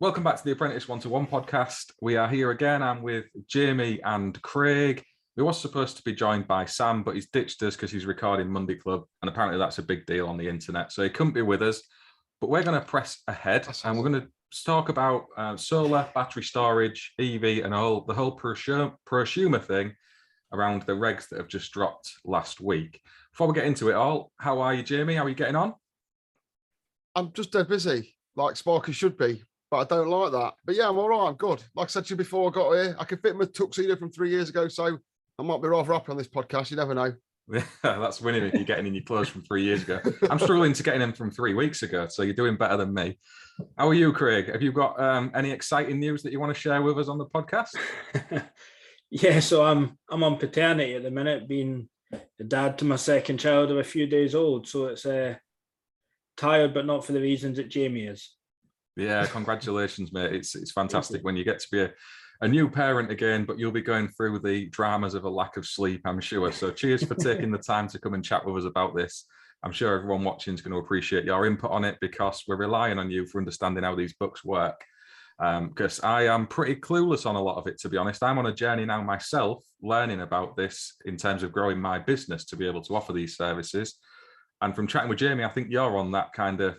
Welcome back to the Apprentice 1-to-1 podcast. We are here again. I'm with Jamie and Craig. We were supposed to be joined by Sam, but he's ditched us because he's recording Monday Club, and apparently that's a big deal on the internet, so he couldn't be with us. But we're going to press ahead, and we're going to talk about solar, battery storage, EV, and the whole prosumer thing around the regs that have just dropped last week. Before we get into it all, how are you, Jamie? How are you getting on? I'm just dead busy, like Sparky should be, but I don't like that. But yeah, I'm all right. I'm good. Like I said to you before I got here, I can fit my tuxedo from 3 years ago, so I might be rather happy on this podcast. You never know. Yeah, that's winning if you're getting in your clothes from 3 years ago. I'm struggling to get in them from 3 weeks ago, so you're doing better than me. How are you, Craig? Have you got any exciting news that you want to share with us on the podcast? Yeah, so I'm on paternity at the minute, being a dad to my second child of a few days old. So it's tired, but not for the reasons that Jamie is. Yeah, congratulations, mate. It's fantastic when you get to be a new parent again, but you'll be going through the dramas of a lack of sleep, I'm sure. So cheers for taking the time to come and chat with us about this. I'm sure everyone watching is going to appreciate your input on it because we're relying on you for understanding how these books work. Because I am pretty clueless on a lot of it, to be honest. I'm on a journey now myself, learning about this in terms of growing my business to be able to offer these services. And from chatting with Jamie, I think you're on that kind of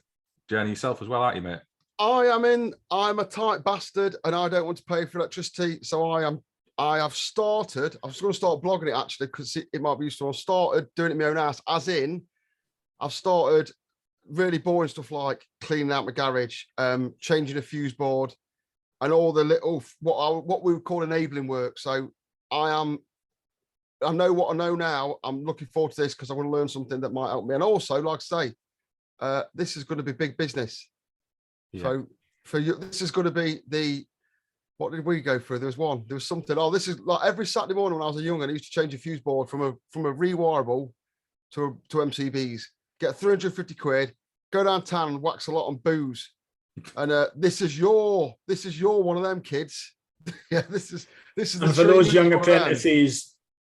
journey yourself as well, aren't you, mate? I'm a tight bastard and I don't want to pay for electricity. So I was going to start blogging it actually, because it might be useful. I started doing it in my own house, as in I've started really boring stuff like cleaning out my garage, changing a fuse board and all the little, what we would call enabling work. So I know what I know now. I'm looking forward to this because I want to learn something that might help me. And also, like I say, this is going to be big business. Yeah. So for you, this is going to be what did we go through? There was something. Oh, this is like every Saturday morning when I was young, I used to change a fuse board from a rewirable to MCBs, get 350 quid, go downtown and wax a lot on booze. And this is your one of them kids. Yeah, this is and for those young apprentices,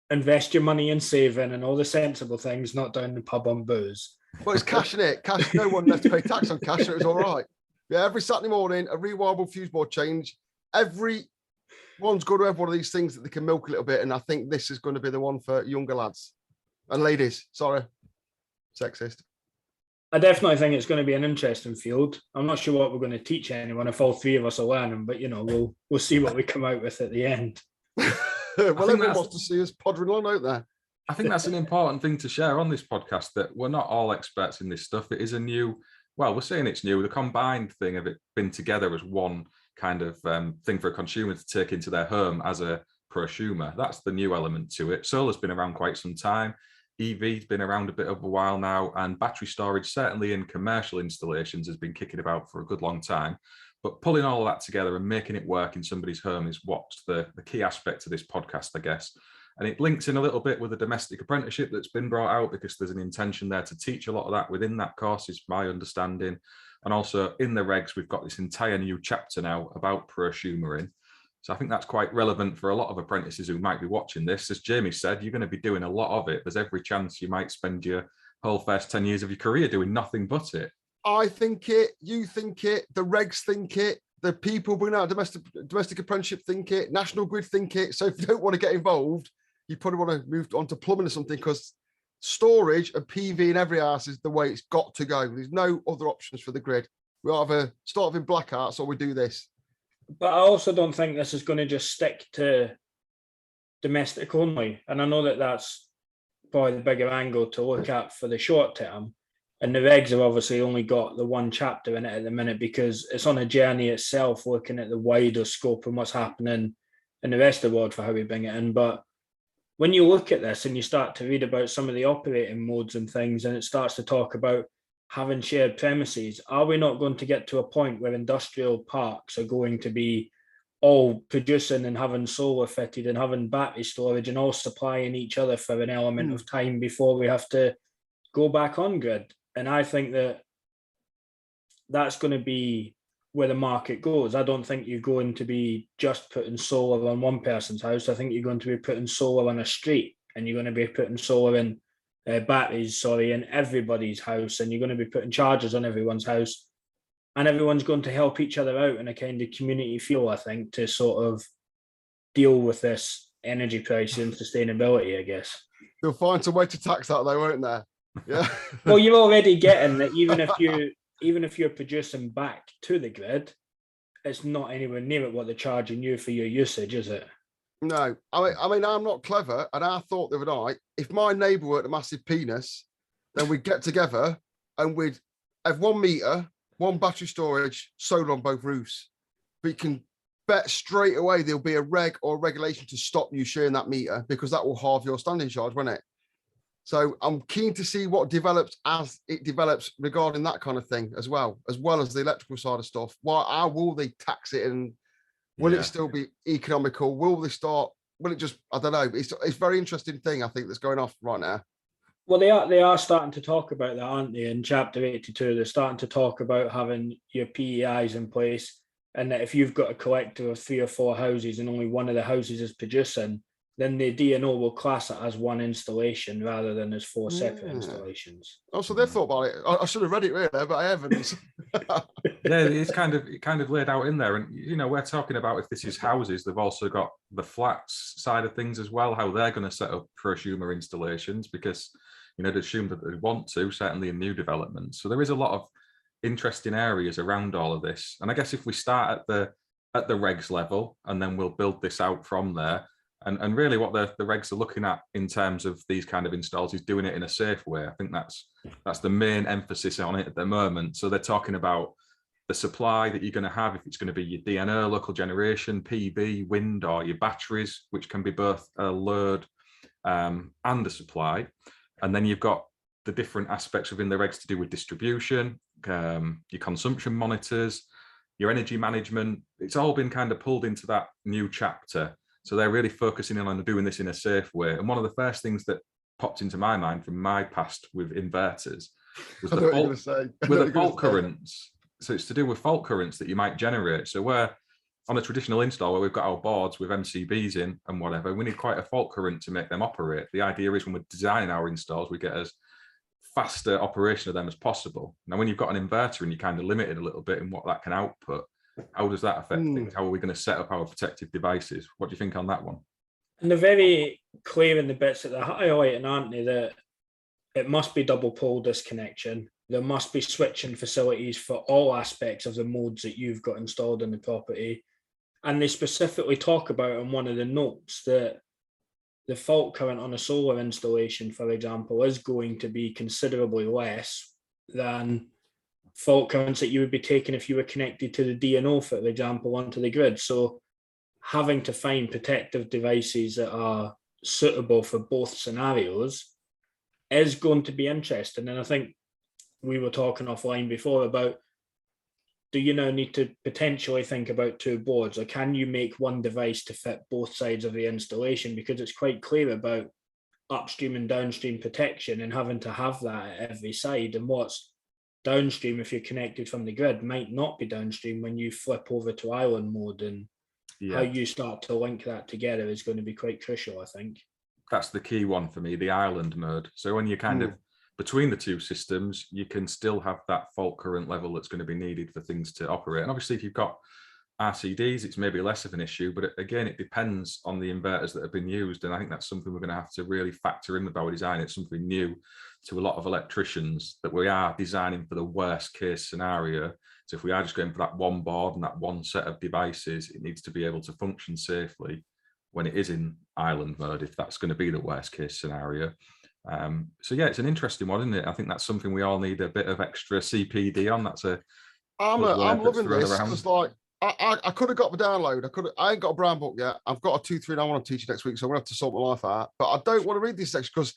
invest your money in saving and all the sensible things, not down the pub on booze. Well, it's cash in it. Cash, no one has to pay tax on cash, so it was all right. Yeah, every Saturday morning, a rewirable fuse board change. Everyone's got to have one of these things that they can milk a little bit, and I think this is going to be the one for younger lads and ladies. Sorry, sexist. I definitely think it's going to be an interesting field. I'm not sure what we're going to teach anyone if all three of us are learning, but we'll see what we come out with at the end. Well, everyone wants to see us pottering on out there. I think that's an important thing to share on this podcast, that we're not all experts in this stuff. It is a new, well, we're saying it's new, the combined thing of it being together as one kind of thing for a consumer to take into their home as a prosumer. That's the new element to it. Solar's been around quite some time. EV's been around a bit of a while now, and battery storage, certainly in commercial installations, has been kicking about for a good long time. But pulling all of that together and making it work in somebody's home is what's the key aspect of this podcast, I guess. And it links in a little bit with the domestic apprenticeship that's been brought out, because there's an intention there to teach a lot of that within that course, is my understanding. And also in the regs, we've got this entire new chapter now about prosumering. So I think that's quite relevant for a lot of apprentices who might be watching this. As Jamie said, you're going to be doing a lot of it. There's every chance you might spend your whole first 10 years of your career doing nothing but it. I think it, you think it, the regs think it, the people bringing out domestic apprenticeship think it, National Grid think it. So if you don't want to get involved, you probably want to move on to plumbing or something, because storage and PV in every house is the way it's got to go. There's no other options for the grid. We either start having blackouts or we do this. But I also don't think this is going to just stick to domestic only. And I know that that's probably the bigger angle to look at for the short term. And the regs have obviously only got the one chapter in it at the minute, because it's on a journey itself, looking at the wider scope and what's happening in the rest of the world for how we bring it in. But when you look at this and you start to read about some of the operating modes and things, and it starts to talk about having shared premises, are we not going to get to a point where industrial parks are going to be all producing and having solar fitted and having battery storage and all supplying each other for an element of time before we have to go back on grid? And I think that that's going to be where the market goes. I don't think you're going to be just putting solar on one person's house. I think you're going to be putting solar on a street, and you're going to be putting solar in batteries, in everybody's house, and you're going to be putting chargers on everyone's house. and everyone's going to help each other out in a kind of community feel, I think, to sort of deal with this energy price and sustainability, I guess. They'll find some way to tax that though, won't there? Yeah. Well, you're already getting that even if you're producing back to the grid, it's not anywhere near what they're charging you for your usage, is it? No, I mean, I'm not clever, and I thought the other night, if my neighbour were a massive penis, then we'd get together and we'd have 1 meter, 1 battery storage, solar on both roofs. But you can bet straight away there'll be a reg or a regulation to stop you sharing that meter, because that will halve your standing charge, won't it? So I'm keen to see what develops as it develops regarding that kind of thing as well as the electrical side of stuff. How will they tax it, and will it still be economical? Will it just, I don't know. It's a very interesting thing, I think, that's going off right now. Well, they are starting to talk about that, aren't they? In Chapter 82, they're starting to talk about having your PEIs in place, and that if you've got a collector of 3 or 4 houses and only one of the houses is producing, then the DNO will class it as 1 installation rather than as 4 separate installations. Oh, so they've thought about it. I should have read it really, but I haven't. Yeah, it's kind of laid out in there. And, you know, we're talking about, if this is houses, they've also got the flats side of things as well, how they're going to set up prosumer installations, because, you know, they assume that they want to, certainly in new developments. So there is a lot of interesting areas around all of this. And I guess if we start at the regs level, and then we'll build this out from there. And really what the regs are looking at in terms of these kind of installs is doing it in a safe way. I think that's the main emphasis on it at the moment. So they're talking about the supply that you're going to have, if it's going to be your DNO, local generation, PV, wind, or your batteries, which can be both a load and a supply. And then you've got the different aspects within the regs to do with distribution, your consumption monitors, your energy management. It's all been kind of pulled into that new chapter. So they're really focusing in on doing this in a safe way. And one of the first things that popped into my mind from my past with inverters was the fault currents. So it's to do with fault currents that you might generate. So where on a traditional install where we've got our boards with MCBs in and whatever, we need quite a fault current to make them operate. The idea is when we're designing our installs, we get as faster operation of them as possible. Now, when you've got an inverter and you're kind of limited a little bit in what that can output, how does that affect things? How are we going to set up our protective devices? What do you think on that one? And they're very clear in the bits that they're highlighting, aren't they, that it must be double pole disconnection. There must be switching facilities for all aspects of the modes that you've got installed in the property. And they specifically talk about in one of the notes that the fault current on a solar installation, for example, is going to be considerably less than fault currents that you would be taking if you were connected to the DNO, for example, onto the grid. So having to find protective devices that are suitable for both scenarios is going to be interesting. And I think we were talking offline before about, do you now need to potentially think about 2 boards, or can you make one device to fit both sides of the installation? Because it's quite clear about upstream and downstream protection and having to have that at every side. And what's downstream, if you're connected from the grid, might not be downstream when you flip over to island mode, and how you start to link that together is going to be quite crucial, I think. That's the key one for me, the island mode. So when you're kind of between the 2 systems, you can still have that fault current level that's going to be needed for things to operate. And obviously, if you've got RCDs, it's maybe less of an issue, but again, it depends on the inverters that have been used. And I think that's something we're going to have to really factor in with our design. It's something new to a lot of electricians, that we are designing for the worst case scenario. So if we are just going for that 1 board and that 1 set of devices, it needs to be able to function safely when it is in island mode, if that's going to be the worst case scenario. So yeah, it's an interesting one, isn't it? I think that's something we all need a bit of extra CPD on. I'm loving this, because like I could have got the download. I ain't got a brown book yet. I've got a 2-3 and I want to teach it next week, so I'm gonna have to sort my life out. But I don't want to read this section because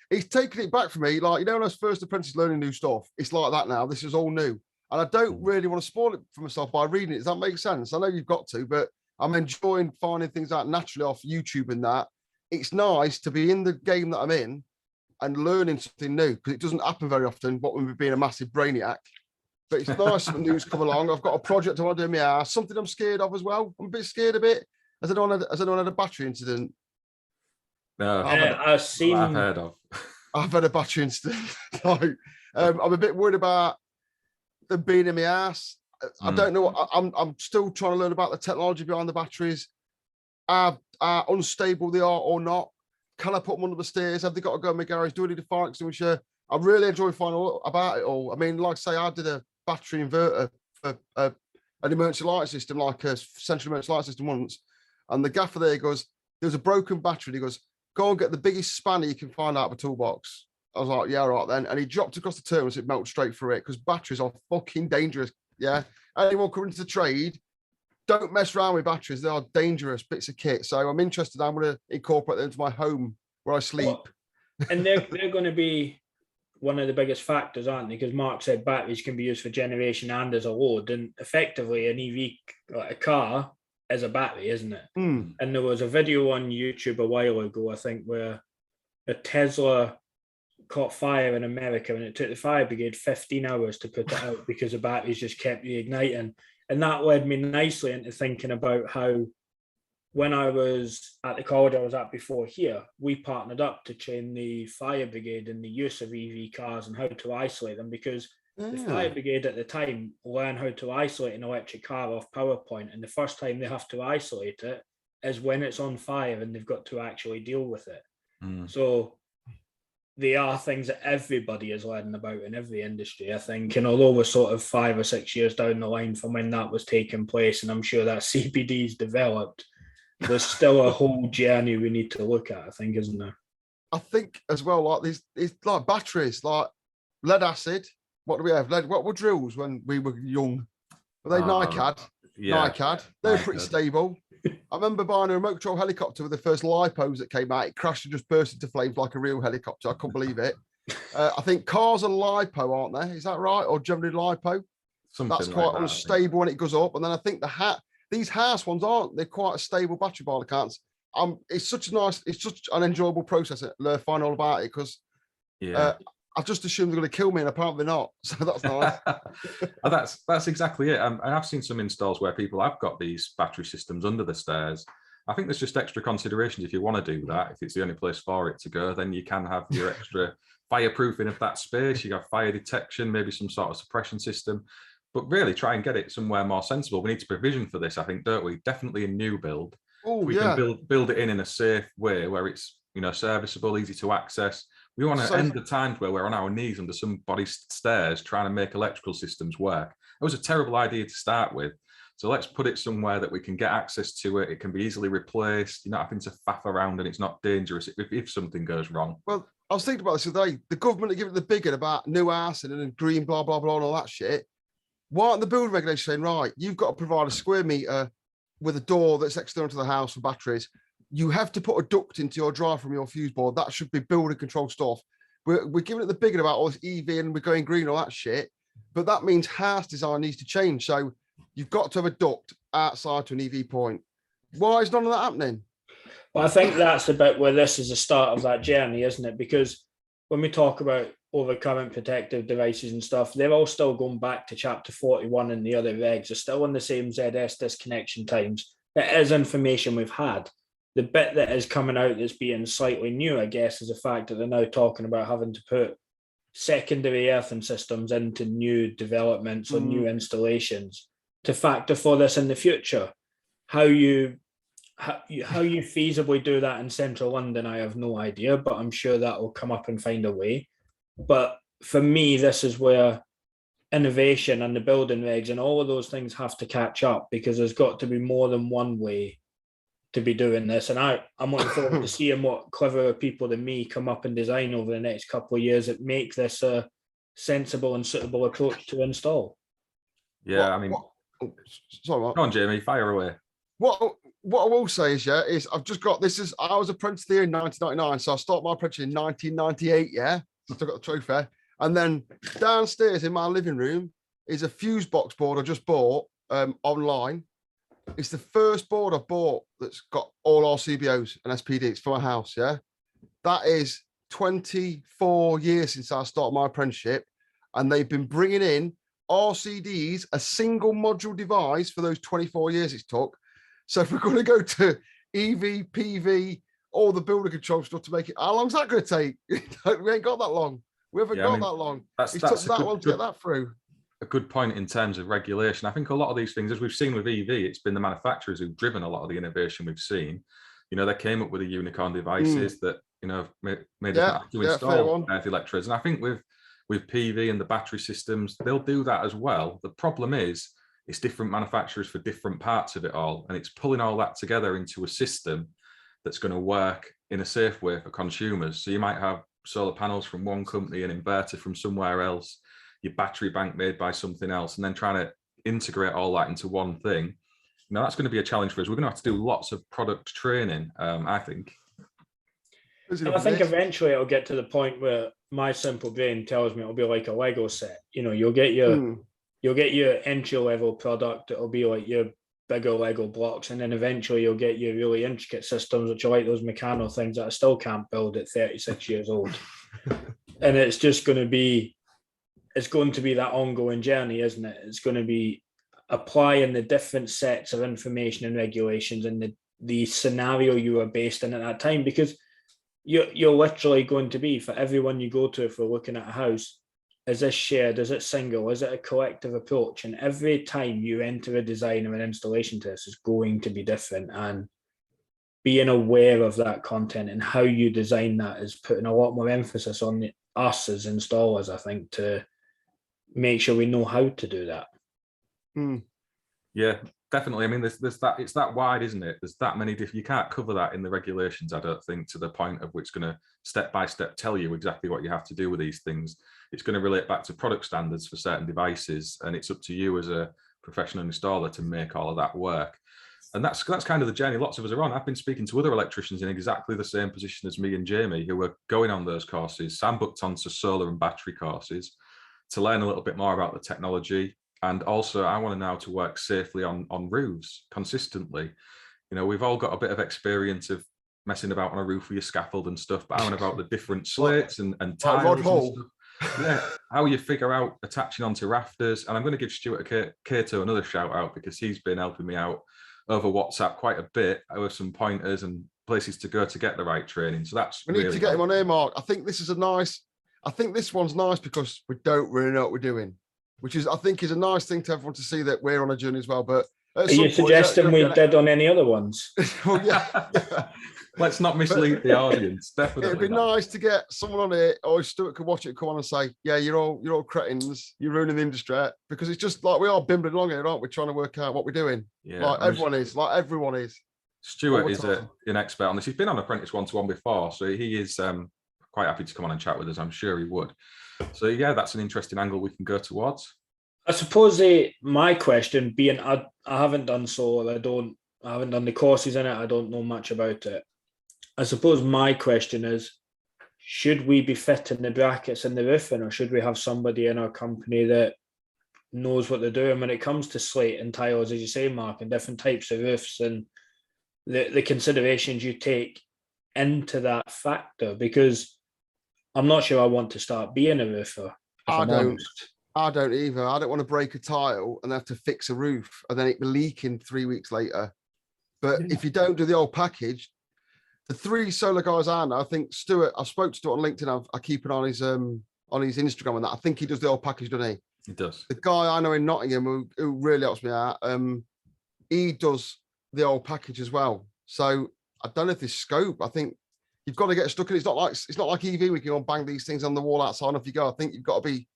he's taking it back from me. Like, you know, when I was first apprentice learning new stuff, it's like that now. This is all new. And I don't really want to spoil it for myself by reading it. Does that make sense? I know you've got to, but I'm enjoying finding things out naturally off YouTube and that. It's nice to be in the game that I'm in and learning something new, because it doesn't happen very often, what when we're being a massive brainiac. But it's nice when news come along. I've got a project I want to do in my house, something I'm scared of as well. I'm a bit scared a bit. Has anyone had a battery incident? No, I've heard of. I've had a battery incident. I'm a bit worried about they've been in my ass. I don't know. I'm still trying to learn about the technology behind the batteries. How unstable they are or not. Can I put them under the stairs? Have they got to go in my garage? Do I need to fire extinguisher? I really enjoy finding out about it all. I mean, like I say, I did a battery inverter for an emergency light system, like a central emergency light system once. And the gaffer there goes, there's a broken battery. He goes, go and get the biggest spanner you can find out of a toolbox. I was like, yeah, right then. And he dropped across the terminal so it melted straight through it because batteries are fucking dangerous. Yeah. Anyone coming into the trade, don't mess around with batteries. They are dangerous bits of kit. So I'm interested. I'm going to incorporate them into my home where I sleep. And they're going to be one of the biggest factors, aren't they? Because Mark said batteries can be used for generation and as a load. And effectively, an EV, like a car, is a battery, isn't it? Mm. And there was a video on YouTube a while ago, I think, where a Tesla caught fire in America and it took the fire brigade 15 hours to put it out because the batteries just kept reigniting. And that led me nicely into thinking about how when I was at the college I was at before here, we partnered up to train the fire brigade in the use of EV cars and how to isolate them, because the fire brigade at the time learn how to isolate an electric car off PowerPoint, and the first time they have to isolate it is when it's on fire and they've got to actually deal with it. So they are things that everybody is learning about in every industry, I think. And although we're sort of 5 or 6 years down the line from when that was taking place, and I'm sure that CPD's developed, there's still a whole journey we need to look at, I think, isn't there? I think as well, like these like batteries, like lead acid. What do we have? What were drills when we were young? Were they NICAD? Yeah. NICAD. They were pretty stable. I remember buying a remote control helicopter with the first lipos that came out. It crashed and just burst into flames like a real helicopter. I couldn't believe it. I think cars are lipo, aren't they? Is that right? Or generally lipo? That's quite like unstable when it goes up. And then I think these house ones aren't. They're quite a stable battery by the counts. It's such an enjoyable process to find all about it because I just assumed they're going to kill me, and apparently not. So that's nice. That's exactly it. And I've seen some installs where people have got these battery systems under the stairs. I think there's just extra considerations if you want to do that. If it's the only place for it to go, then you can have your extra fireproofing of that space. You have fire detection, maybe some sort of suppression system. But really try and get it somewhere more sensible. We need to provision for this, I think, don't we? Definitely a new build. We can build it in a safe way where it's, serviceable, easy to access. We want to end the times where we're on our knees under somebody's stairs trying to make electrical systems work. It was a terrible idea to start with. So let's put it somewhere that we can get access to it. It can be easily replaced. You're not having to faff around, and it's not dangerous if something goes wrong. Well, I was thinking about this today. The government are giving the big one about new arson and green, blah, blah, blah, and all that shit. Why aren't the building regulations saying, right, you've got to provide a square meter with a door that's external to the house for batteries? You have to put a duct into your drive from your fuse board. That should be building control stuff. We're giving it the big one about all this EV and we're going green, all that shit. But that means house design needs to change. So you've got to have a duct outside to an EV point. Why is none of that happening? Well, I think that's the bit where this is the start of that journey, isn't it? Because when we talk about overcurrent protective devices and stuff, they're all still going back to chapter 41 and the other regs. They're still on the same ZS disconnection times. It is information we've had. The bit that is coming out that's being slightly new, I guess, is the fact that they're now talking about having to put secondary earthing systems into new developments or new installations to factor for this in the future. How you feasibly do that in central London, I have no idea, but I'm sure that will come up and find a way. But for me, this is where innovation and the building regs and all of those things have to catch up, because there's got to be more than one way to be doing this. And I'm looking forward to seeing what cleverer people than me come up and design over the next couple of years that make this a sensible and suitable approach to install. Yeah, Sorry, Mark. Go on, Jamie, fire away. What I will say is I've just got I was apprentice there in 1999, so I started my apprenticeship in 1998. Yeah, still got the trophy. And then downstairs in my living room is a fuse box board I just bought online. It's the first board I bought that's got all our CBOs and SPDs for my house. Yeah, that is 24 years since I started my apprenticeship, and they've been bringing in RCDs, a single module device, for those 24 years it's took. So if we're going to go to EV, PV, all the builder control stuff to make it, how long is that going to take? We ain't got that long. We haven't got that long. It took that long to get that through. a good point in terms of regulation. I think a lot of these things, as we've seen with EV, it's been the manufacturers who've driven a lot of the innovation we've seen. They came up with the unicorn devices that, made us not have to install the electrodes. And I think with PV and the battery systems, they'll do that as well. The problem is it's different manufacturers for different parts of it all. And it's pulling all that together into a system that's going to work in a safe way for consumers. So you might have solar panels from one company, an inverter from somewhere else, your battery bank made by something else, and then trying to integrate all that into one thing. That's going to be a challenge for us. We're going to have to do lots of product training, I think. I think eventually it'll get to the point where my simple brain tells me it'll be like a Lego set. You'll get your entry level product. It'll be like your bigger Lego blocks, and then eventually you'll get your really intricate systems, which are like those mechanical things that I still can't build at 36 years old. And it's just going to be that ongoing journey, isn't it? It's going to be applying the different sets of information and regulations and the scenario you are based in at that time, because you're literally going to be, for everyone you go to, if we're looking at a house, is this shared, is it single, is it a collective approach? And every time you enter a design or an installation test is going to be different, and being aware of that content and how you design that is putting a lot more emphasis on us as installers, I think, to make sure we know how to do that. Yeah, definitely. I mean, there's that, it's that wide, isn't it? There's that many different, you can't cover that in the regulations, I don't think, to the point of which going to step by step tell you exactly what you have to do with these things. It's going to relate back to product standards for certain devices, and it's up to you as a professional installer to make all of that work. And that's kind of the journey lots of us are on. I've been speaking to other electricians in exactly the same position as me and Jamie, who are going on those courses. Sam booked onto solar and battery courses to learn a little bit more about the technology. And also, I want to now to work safely on roofs consistently. We've all got a bit of experience of messing about on a roof with your scaffold and stuff, but I want about the different slates and tiles and stuff. Yeah, how you figure out attaching onto rafters. And I'm going to give Stuart Cato another shout out, because he's been helping me out over WhatsApp quite a bit with some pointers and places to go to get the right training. So we need to get him on here, Mark. I think this one's nice because we don't really know what we're doing, which is, I think, is a nice thing to everyone to see that we're on a journey as well. But are you suggesting we did on any other ones? Well, yeah. Let's not mislead the audience. Definitely, it'd be nice to get someone on here, or Stuart could watch it, come on and say, "Yeah, you're all cretins. You're ruining the industry," because it's just like we are bimbling along here, aren't we? Trying to work out what we're doing. Yeah, like everyone is. Stuart is an expert on this. He's been on Apprentice 1-to-1 before, so he is quite happy to come on and chat with us. I'm sure he would. So yeah, that's an interesting angle we can go towards. I suppose my question being, I haven't done solar, I haven't done the courses in it, I don't know much about it. I suppose my question is, should we be fitting the brackets in the roofing, or should we have somebody in our company that knows what they're doing when it comes to slate and tiles, as you say, Mark, and different types of roofs, and the considerations you take into that factor? Because I'm not sure I want to start being a roofer. I don't either. I don't want to break a tile and have to fix a roof and then it leaking 3 weeks later. But if you don't do the old package, the 3 solar guys I know, I think Stuart, I've spoken to Stuart on LinkedIn. I keep it on his Instagram and that. I think he does the old package, doesn't he? He does. The guy I know in Nottingham who really helps me out, he does the old package as well. So I don't know if there's scope. I think you've got to get stuck in. It's not like EV. We can go and bang these things on the wall outside. Off you go. I think you've got to be.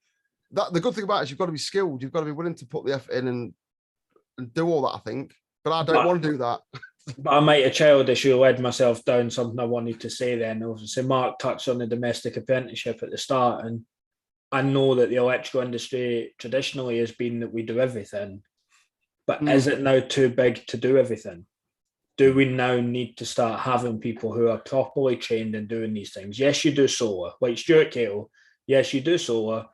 The good thing about it is you've got to be skilled. You've got to be willing to put the effort in and do all that, I think. But I don't want to do that. But I might have childish led myself down something I wanted to say then. Obviously, Mark touched on the domestic apprenticeship at the start, and I know that the electrical industry traditionally has been that we do everything. But is it now too big to do everything? Do we now need to start having people who are properly trained in doing these things? Yes, you do solar. Like Stuart Cato, yes, you do solar.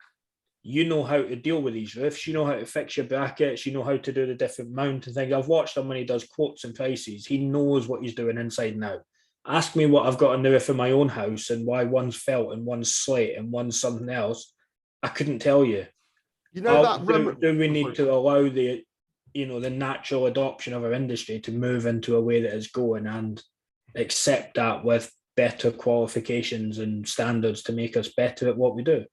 You know how to deal with these roofs. You know how to fix your brackets. You know how to do the different mount and things. I've watched him when he does quotes and prices. He knows what he's doing inside and out. Ask me what I've got on the roof of my own house and why one's felt and one's slate and one's something else. I couldn't tell you. You know do we need to allow the natural adoption of our industry to move into a way that is going, and accept that with better qualifications and standards to make us better at what we do?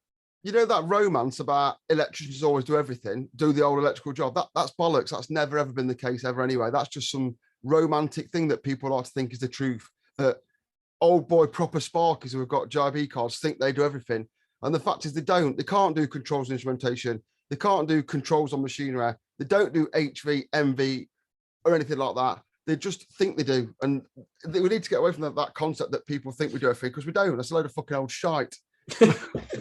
you know that romance about electricians always do everything, do the old electrical job. That's bollocks. That's never ever been the case ever anyway. That's just some romantic thing that people like to think is the truth. That old boy proper sparkies who have got JIB cards think they do everything. And the fact is they don't. They can't do controls and instrumentation. They can't do controls on machinery. They don't do HV, MV, or anything like that. They just think they do. And we need to get away from that concept that people think we do everything, because we don't. That's a load of fucking old shite.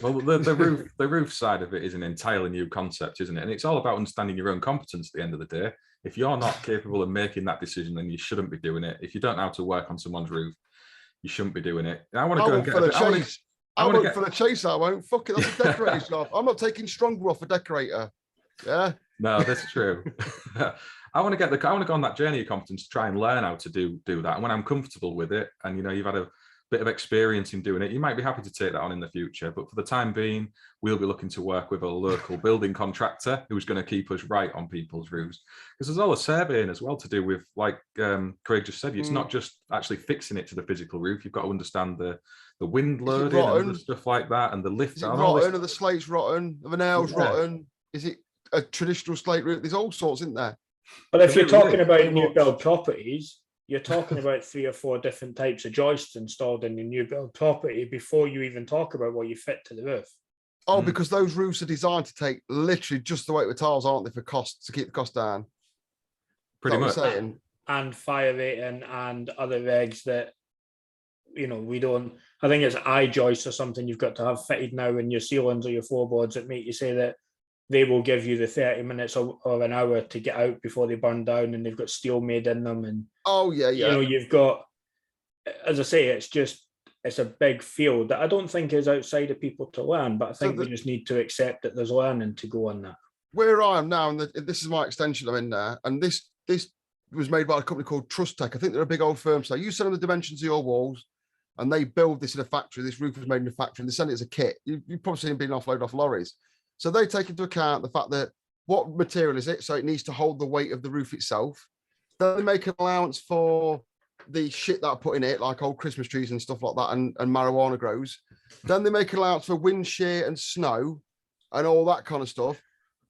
Well, the roof side of it is an entirely new concept, isn't it? And it's all about understanding your own competence at the end of the day. If you're not capable of making that decision, then you shouldn't be doing it. If you don't know how to work on someone's roof, you shouldn't be doing it. And I want to go and get I won't for the chase. I won't. Fuck it. That's a decorator's job. I'm not taking stronger off a decorator. Yeah. No, that's true. I want to go on that journey of competence to try and learn how to do that. And when I'm comfortable with it, and you've had a bit of experience in doing it, you might be happy to take that on in the future. But for the time being, we'll be looking to work with a local building contractor who's going to keep us right on people's roofs. Because there's all the surveying as well to do with, like Craig just said, it's not just actually fixing it to the physical roof. You've got to understand the wind loading and stuff like that, and the lift. Is it rotten? Are the slates rotten? Are the nails rotten? Is it a traditional slate roof? There's all sorts, isn't there? But if you're talking about new build properties, you're talking about 3 or 4 different types of joists installed in the new build property before you even talk about what you fit to the roof. Oh, because those roofs are designed to take literally just the weight of the tiles, aren't they, for cost, to keep the cost down? Pretty much. And fire rating and other regs that, we don't. I think it's eye joists or something you've got to have fitted now in your ceilings or your floorboards that make you say that they will give you the 30 minutes or an hour to get out before they burn down, and they've got steel made in them. And you've got, as I say, it's a big field that I don't think is outside of people to learn, but I think we just need to accept that there's learning to go on that. Where I am now, and this is my extension, I'm in there, and this was made by a company called Trust Tech. I think they're a big old firm. So you send them the dimensions of your walls, and they build this in a factory. This roof was made in a factory, and they send it as a kit. You've probably seen it being offloaded off lorries. So they take into account the fact that what material is it? So it needs to hold the weight of the roof itself. Then they make an allowance for the shit that I put in it, like old Christmas trees and stuff like that, and marijuana grows. Then they make an allowance for wind shear and snow and all that kind of stuff.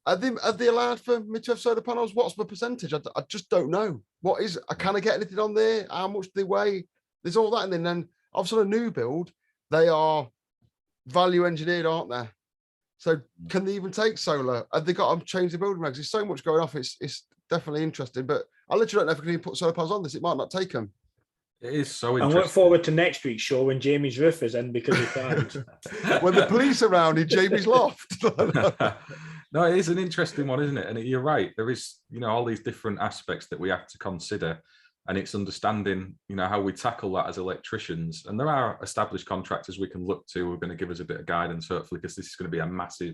Are they allowed for me to have solar panels? What's the percentage? I just don't know. What is? Can I get anything on there? How much do they weigh? There's all that, and then obviously on a new build, they are value engineered, aren't they? So can they even take solar? Have they got to change the building regs? There's so much going off. It's definitely interesting, but I literally don't know if we can even put solar panels on this. It might not take them. It is so interesting. I look forward to next week's show when Jamie's roof is in because he can't. When the police are around in Jamie's loft. No, it is an interesting one, isn't it? And you're right. There is, all these different aspects that we have to consider, and it's understanding, how we tackle that as electricians. And there are established contractors we can look to who are going to give us a bit of guidance, hopefully, because this is going to be a massive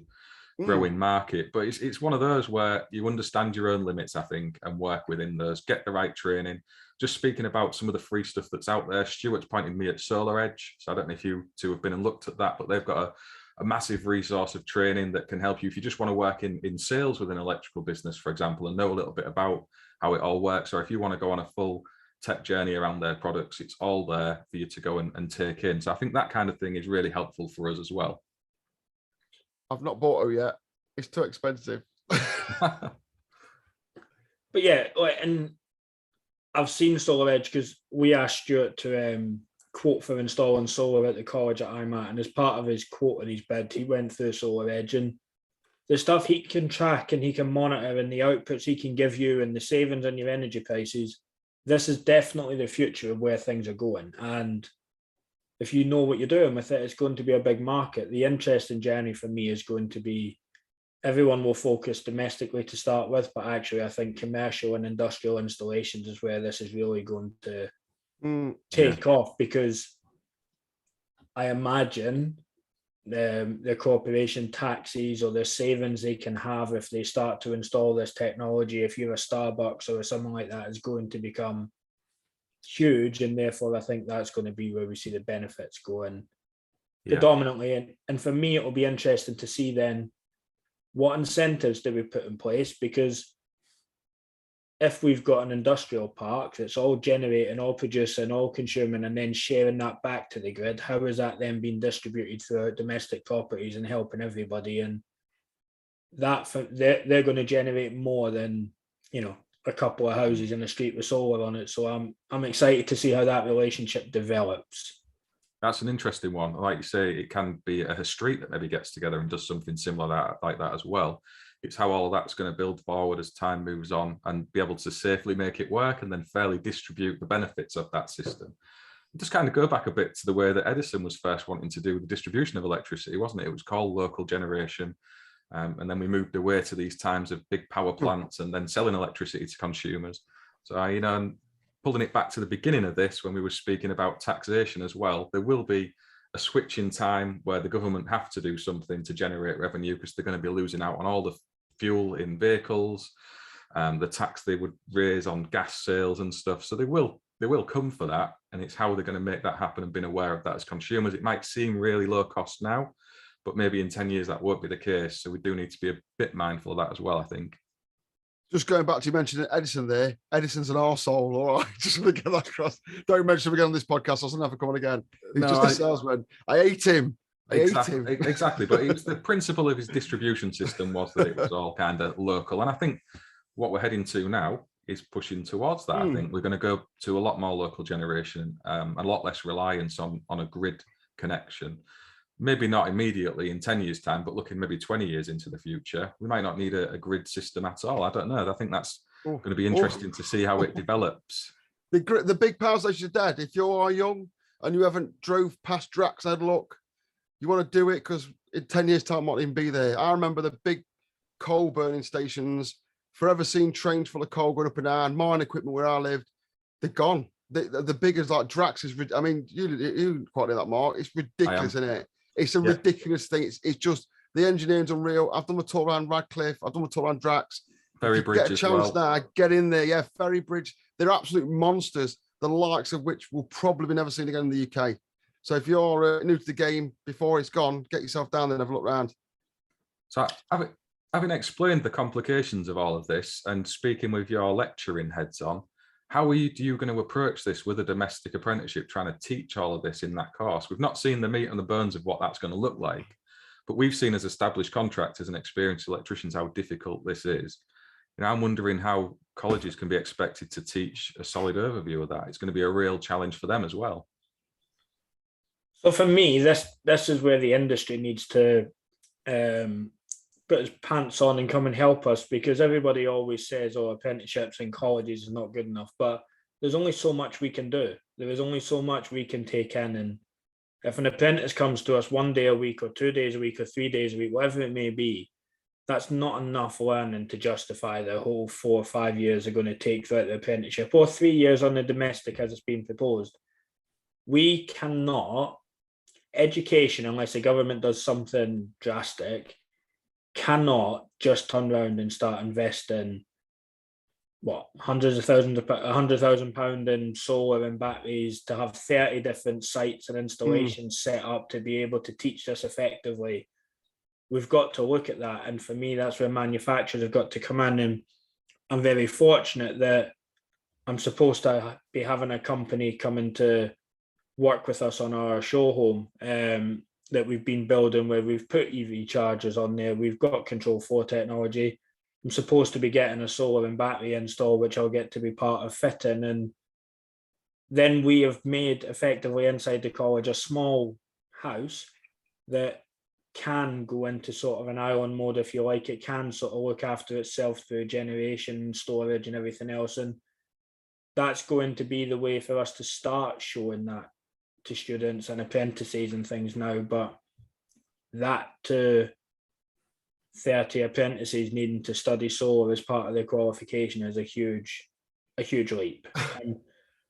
growing market. But it's one of those where you understand your own limits, I think, and work within those, get the right training. Just speaking about some of the free stuff that's out there, Stuart's pointed me at Solar Edge. So I don't know if you two have been and looked at that, but they've got a massive resource of training that can help you if you just want to work in sales with an electrical business, for example, and know a little bit about how it all works. Or if you want to go on a full tech journey around their products, it's all there for you to go and take in. So I think that kind of thing is really helpful for us as well. I've not bought her yet. It's too expensive. But yeah, and I've seen Solar Edge because we asked Stuart to quote for installing solar at the college that I'm at, and as part of his quote and his bid, he went through Solar Edge, and the stuff he can track and he can monitor and the outputs he can give you and the savings on your energy prices. This is definitely the future of where things are going. And if you know what you're doing with it, it's going to be a big market. The interesting journey for me is going to be, everyone will focus domestically to start with, but actually I think commercial and industrial installations is where this is really going to take off, because I imagine the corporation taxes or the savings they can have if they start to install this technology, if you're a Starbucks or something like that, is going to become huge. And therefore, I think that's going to be where we see the benefits going predominantly. And for me, it will be interesting to see then what incentives do we put in place, because if we've got an industrial park that's all generating, all producing, all consuming, and then sharing that back to the grid, how is that then being distributed throughout domestic properties and helping everybody? And that they're going to generate more than, you know, a couple of houses in the street with solar on it. So I'm excited to see how that relationship develops. That's an interesting one. Like you say, it can be a street that maybe gets together and does something similar like that as well. It's how all that's going to build forward as time moves on and be able to safely make it work and then fairly distribute the benefits of that system. Just kind of go back a bit to the way that Edison was first wanting to do the distribution of electricity, wasn't it? It was called local generation. And then we moved away to these times of big power plants and then selling electricity to consumers. So, you know, and pulling it back to the beginning of this, when we were speaking about taxation as well, there will be a switch in time where the government have to do something to generate revenue because they're going to be losing out on all the fuel in vehicles, the tax they would raise on gas sales and stuff. So they will come for that. And it's how they're going to make that happen and being aware of that as consumers. It might seem really low cost now, but maybe in 10 years that won't be the case. So we do need to be a bit mindful of that as well, I think. Just going back to you mentioning Edison there. Edison's an arsehole, all right? Just want to get that across. Don't mention him again on this podcast. I'll never come on again. He's just a salesman. I hate him. Exactly. But it was the principle of his distribution system was that it was all kind of local. And I think what we're heading to now is pushing towards that. I think we're going to go to a lot more local generation, a lot less reliance on a grid connection. Maybe not immediately in 10 years' time, but looking maybe 20 years into the future, we might not need a grid system at all. I don't know. I think that's going to be interesting to see how it develops. The big power stations are dead. If you are young and you haven't drove past Drax and had a look, you want to do it because in 10 years' time, might even be there. I remember the big coal burning stations, forever seen trains full of coal going up and down, mine equipment where I lived, they're gone. The biggest like Drax is, I mean, you quite know that, Mark. It's ridiculous, isn't it? It's a ridiculous thing. It's just the engineering's unreal. I've done a tour around Radcliffe. I've done a tour around Drax. Ferry Bridge get a chance as well. now, get in there. Yeah, Ferry Bridge. They're absolute monsters, the likes of which will probably be never seen again in the UK. So if you're new to the game before it's gone, get yourself down there and have a look around. So having explained the complications of all of this and speaking with your lecturing heads on, how are you going to approach this with a domestic apprenticeship, trying to teach all of this in that course? We've not seen the meat and the bones of what that's going to look like, but we've seen as established contractors and experienced electricians how difficult this is. You know, I'm wondering how colleges can be expected to teach a solid overview of that. It's going to be a real challenge for them as well. So for me, this is where the industry needs to put his pants on and come and help us, because everybody always says, oh, apprenticeships in colleges is not good enough, but there's only so much we can do. There is only so much we can take in. And if an apprentice comes to us 1 day a week or 2 days a week or 3 days a week, whatever it may be, that's not enough learning to justify the whole 4 or 5 years are going to take throughout the apprenticeship, or 3 years on the domestic as it's been proposed. We cannot, education, unless the government does something drastic, cannot just turn around and start investing £100,000 in solar and batteries to have 30 different sites and installations set up to be able to teach this effectively. We've got to look at that, and for me, that's where manufacturers have got to come in. And I'm very fortunate that I'm supposed to be having a company coming to work with us on our show home that we've been building, where we've put EV chargers on there. We've got Control 4 technology. I'm supposed to be getting a solar and battery install, which I'll get to be part of fitting. And then we have made effectively inside the college a small house that can go into sort of an island mode, if you like. It can sort of look after itself through generation, storage and everything else. And that's going to be the way for us to start showing that to students and apprentices and things now. But that to 30 apprentices needing to study solar as part of their qualification is a huge leap.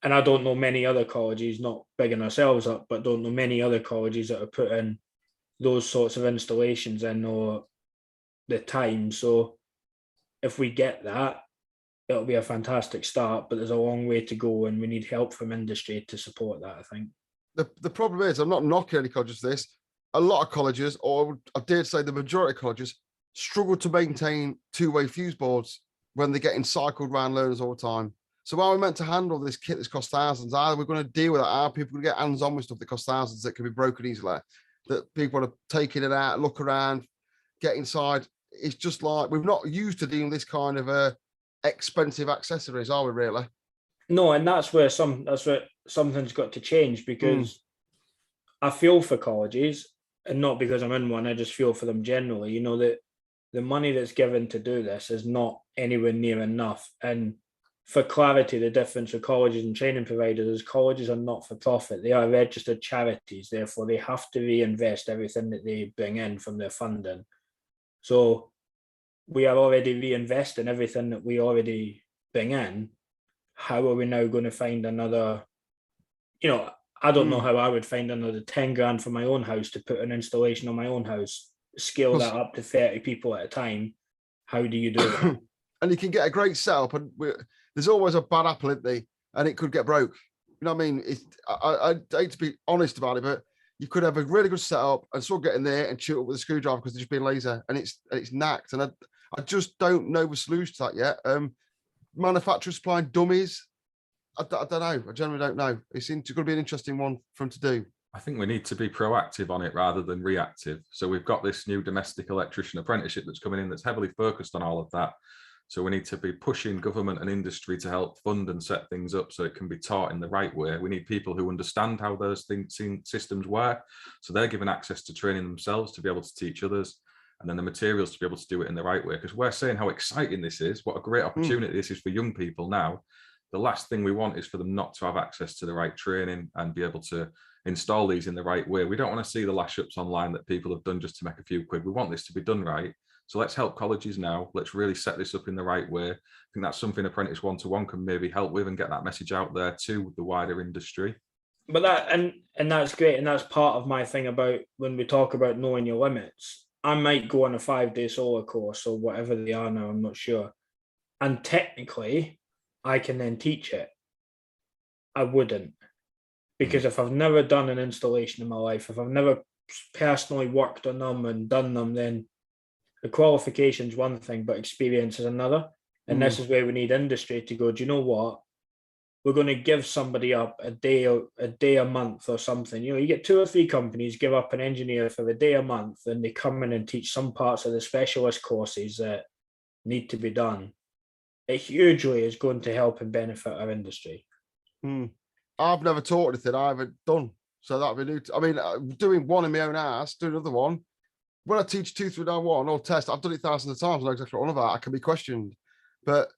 And I don't know many other colleges, not bigging ourselves up, but don't know many other colleges that are putting those sorts of installations in or the time. So if we get that, it'll be a fantastic start, but there's a long way to go, and we need help from industry to support that, I think. The problem is, I'm not knocking any colleges for this. A lot of colleges, or I dare say the majority of colleges, struggle to maintain two-way fuse boards. when they're getting cycled around learners all the time. So how are we meant to handle this kit that's cost thousands? How are we going to deal with that? How are people going to get hands-on with stuff that costs thousands that can be broken easily? That people are taking it out, look around, get inside. It's just like we're not used to dealing with this kind of expensive accessories, are we really? No, and that's where something's got to change, because I feel for colleges, and not because I'm in one, I just feel for them generally. You know, that the money that's given to do this is not anywhere near enough. And for clarity, the difference with colleges and training providers is colleges are not for profit. They are registered charities. Therefore, they have to reinvest everything that they bring in from their funding. So we are already reinvesting everything that we already bring in. How are we now going to find another, I don't know how I would find another 10 grand for my own house to put an installation on my own house, scale that up to 30 people at a time. How do you do that? And you can get a great setup, and there's always a bad apple, isn't there? And it could get broke. You know what I mean? I hate to be honest about it, but you could have a really good setup and still get in there and shoot it with a screwdriver because they're just being lazy, and it's knacked. And I just don't know the solution to that yet. Manufacturers supplying dummies. I don't know. I generally don't know. It's going to be an interesting one for them to do. I think we need to be proactive on it rather than reactive. So we've got this new domestic electrician apprenticeship that's coming in that's heavily focused on all of that. So we need to be pushing government and industry to help fund and set things up so it can be taught in the right way. We need people who understand how those systems work. So they're given access to training themselves to be able to teach others, and then the materials to be able to do it in the right way. Because we're saying how exciting this is, what a great opportunity this is for young people now. The last thing we want is for them not to have access to the right training and be able to install these in the right way. We don't want to see the lash ups online that people have done just to make a few quid. We want this to be done right. So let's help colleges now. Let's really set this up in the right way. I think that's something Apprentice 1-to-1 can maybe help with and get that message out there to the wider industry. But that's great. And that's part of my thing about when we talk about knowing your limits. I might go on a 5-day solar course or whatever they are now, I'm not sure. And technically, I can then teach it. I wouldn't. Because if I've never done an installation in my life, if I've never personally worked on them and done them, then the qualification's one thing, but experience is another. And this is where we need industry to go, do you know what? We're going to give somebody up a day a month or something. You get 2 or 3 companies give up an engineer for a day a month, and they come in and teach some parts of the specialist courses that need to be done. It hugely is going to help and benefit our industry. I've never taught anything I haven't done. So that'd be new. I mean, doing one in my own house, doing another one. When I teach 2-3-9-1 or test, I've done it thousands of times. I know exactly what I'm on about. I can be questioned. But